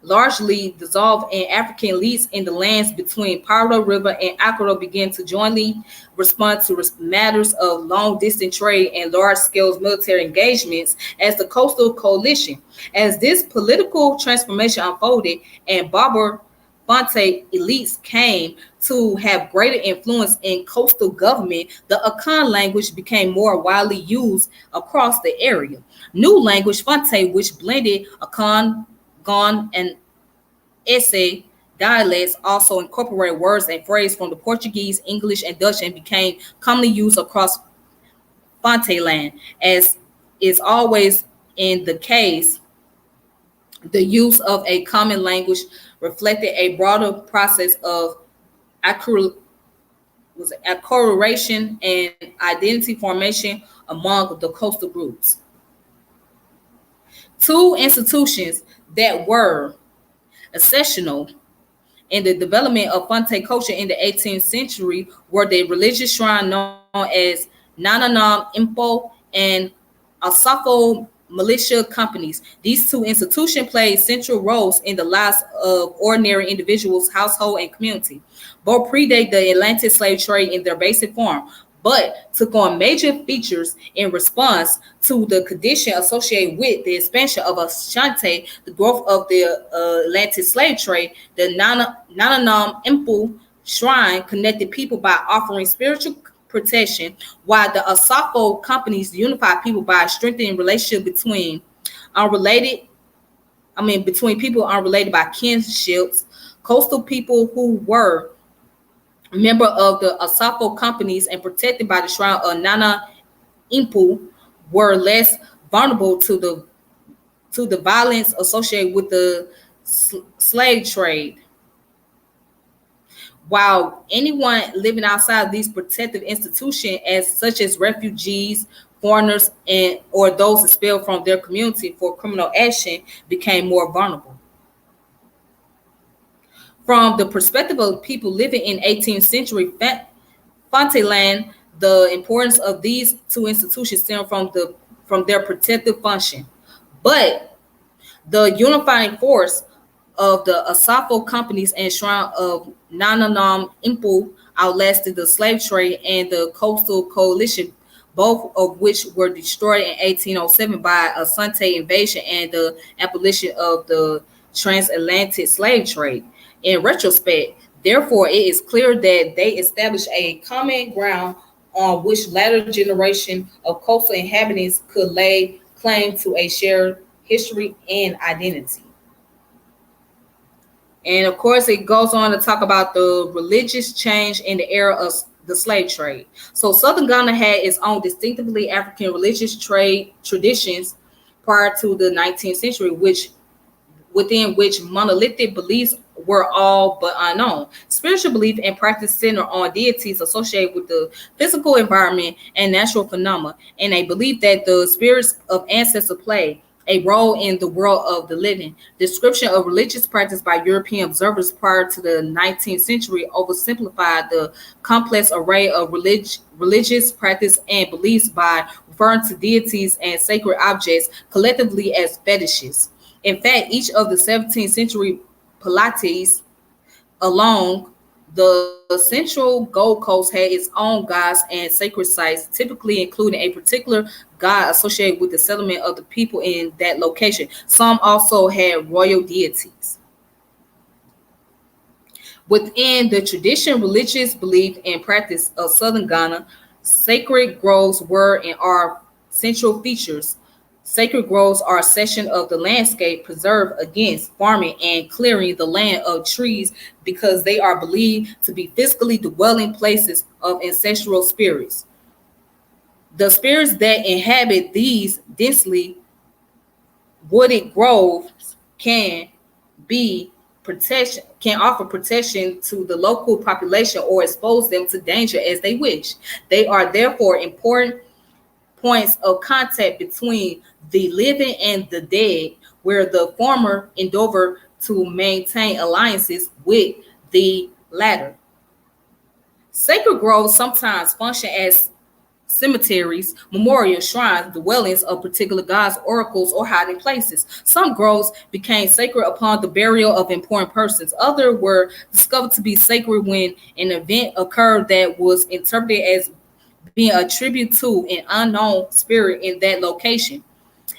largely dissolved, and African elites in the lands between Pardo River and Akara began to jointly respond to matters of long-distance trade and large-scale military engagements as the Coastal Coalition. As this political transformation unfolded and Barber Fante elites came to have greater influence in coastal government, the Akan language became more widely used across the area. New language Fante, which blended Akan, Gon, and Esse dialects, also incorporated words and phrases from the Portuguese, English, and Dutch, and became commonly used across Fante land. As is always in the case, the use of a common language reflected a broader process of acculturation and identity formation among the coastal groups. Two institutions that were essential in the development of Fante culture in the 18th century were the religious shrine known as Nananam Impo and Asafo militia companies. These two institutions played central roles in the lives of ordinary individuals, household, and community. Both predate the Atlantic slave trade in their basic form, but took on major features in response to the condition associated with the expansion of Ashanti, the growth of the Atlantic slave trade. The Nananam Impu shrine connected people by offering spiritual protection, while the Asafo companies unified people by strengthening relationship unrelated, between people unrelated by kinships. Coastal people who were member of the Asafo companies and protected by the shrine of Nana Impu were less vulnerable to the violence associated with the slave trade. While anyone living outside these protective institutions, as such as refugees, foreigners, and or those expelled from their community for criminal action, became more vulnerable. From the perspective of people living in 18th century Fanteland, the importance of these two institutions stem from their protective function. But the unifying force of the Asafo companies and shrine of Nananam Impu outlasted the slave trade and the coastal coalition, both of which were destroyed in 1807 by a Asante invasion and the abolition of the transatlantic slave trade. In retrospect, therefore, it is clear that they established a common ground on which latter generation of coastal inhabitants could lay claim to a shared history, and identity. And of course, it goes on to talk about the religious change in the era of the slave trade. So, Southern Ghana had its own distinctively African religious trade traditions prior to the 19th century, which within which monolithic beliefs were all but unknown. Spiritual belief and practice center on deities associated with the physical environment and natural phenomena, and a belief that the spirits of ancestors play a role in the world of the living. Description of religious practice by European observers prior to the 19th century oversimplified the complex array of religious practice and beliefs by referring to deities and sacred objects collectively as fetishes. In fact, each of the 17th century polities along the central Gold Coast had its own gods and sacred sites, typically including a particular god associated with the settlement of the people in that location. Some also had royal deities. Within the tradition, religious belief and practice of Southern Ghana, sacred groves were and are central features. Sacred groves are a section of the landscape preserved against farming and clearing the land of trees because they are believed to be physically dwelling places of ancestral spirits. The spirits that inhabit these densely wooded groves be can offer protection to the local population or expose them to danger as they wish. They are therefore important points of contact between the living and the dead, where the former endeavor to maintain alliances with the latter. Sacred groves sometimes function as cemeteries, memorial shrines, dwellings of particular gods, oracles, or hiding places. Some groves became sacred upon the burial of important persons. Others were discovered to be sacred when an event occurred that was interpreted as being a tribute to an unknown spirit in that location.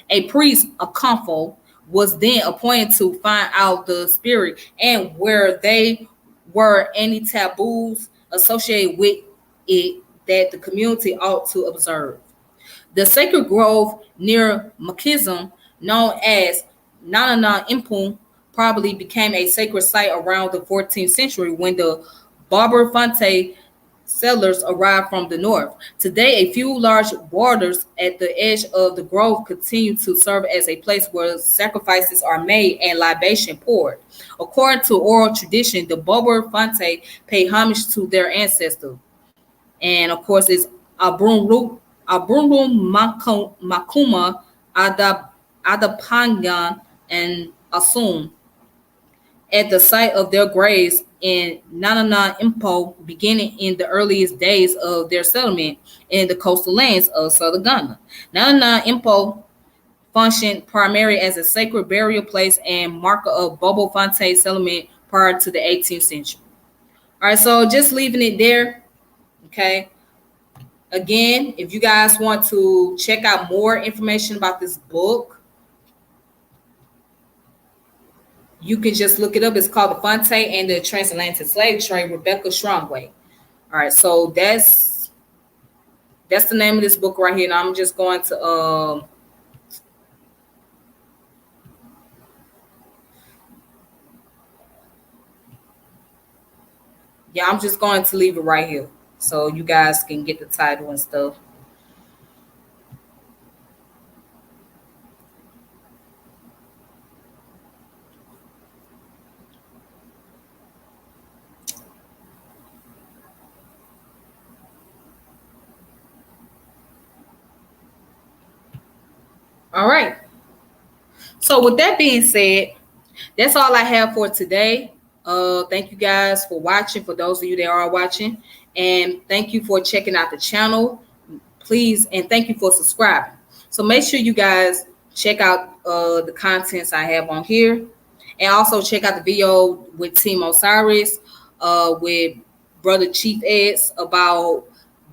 A priest, a confo, was then appointed to find out the spirit and where they were any taboos associated with it that the community ought to observe. The sacred grove near Makism, known as Nanana Impun, probably became a sacred site around the 14th century when the Barber Fante settlers arrived from the north. Today, a few large borders at the edge of the grove continue to serve as a place where sacrifices are made and libation poured. According to oral tradition, the Bober Fante pay homage to their ancestors. And of course, it's Abrunrum Makuma, Adapangan, and Asum at the site of their graves in Nanana Impo, beginning in the earliest days of their settlement in the coastal lands of southern Ghana. Nanana Impo functioned primarily as a sacred burial place and marker of Bobo Fonte settlement prior to the 18th century. All right, so just leaving it there. Okay. Again, if you guys want to check out more information about this book, you can just look it up. It's called The Fante and the Transatlantic Slave Trade, Rebecca Strongway. All right, so that's the name of this book right here. And I'm just going to I'm just going to leave it right here so you guys can get the title and stuff. All right. So with that being said, that's all I have for today. Thank you guys for watching, for those of you that are watching. And thank you for checking out the channel. Please, and thank you for subscribing. So make sure you guys check out the contents I have on here. And also check out the video with Team Osiris, with Brother Chief Eds about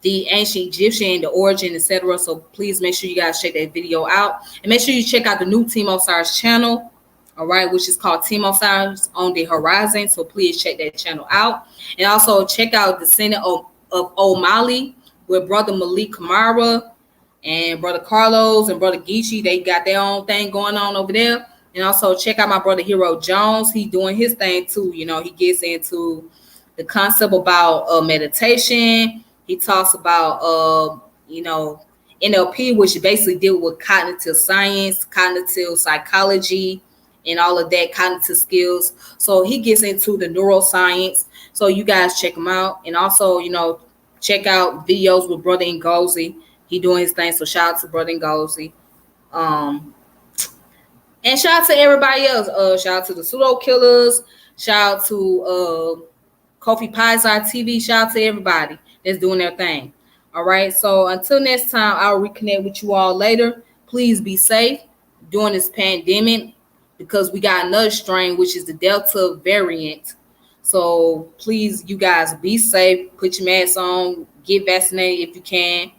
the ancient Egyptian, the origin, etc. So please make sure you guys check that video out. And make sure you check out the new Team Osiris channel, all right, which is called Team Osiris on the Horizon. So please check that channel out. And also check out the Senate of O'Malley with Brother Malik Kamara, And Brother Carlos and Brother Geechee, they got their own thing going on over there. And also check out my brother Hero Jones. He doing his thing too. You know, he gets into the concept about meditation. He talks about NLP, which basically deal with cognitive science, cognitive psychology, and all of that cognitive skills. So he gets into the neuroscience. So you guys check him out. And also, check out videos with Brother Ngozi. He doing his thing. So shout out to Brother Ngozi. And shout out to everybody else. Shout out to the Pseudo Killers. Shout out to Kofi Pizza TV. Shout out to everybody that's doing their thing. All right. So until next time, I'll reconnect with you all later. Please be safe during this pandemic because we got another strain, which is the Delta variant. So please, you guys, be safe. Put your mask on. Get vaccinated if you can.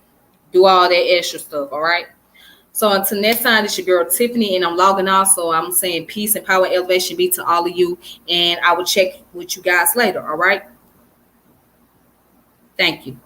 Do all that extra stuff. All right. So until next time, it's your girl Tiffany, and I'm logging off. So I'm saying peace and power and elevation be to all of you. And I will check with you guys later. All right. Thank you.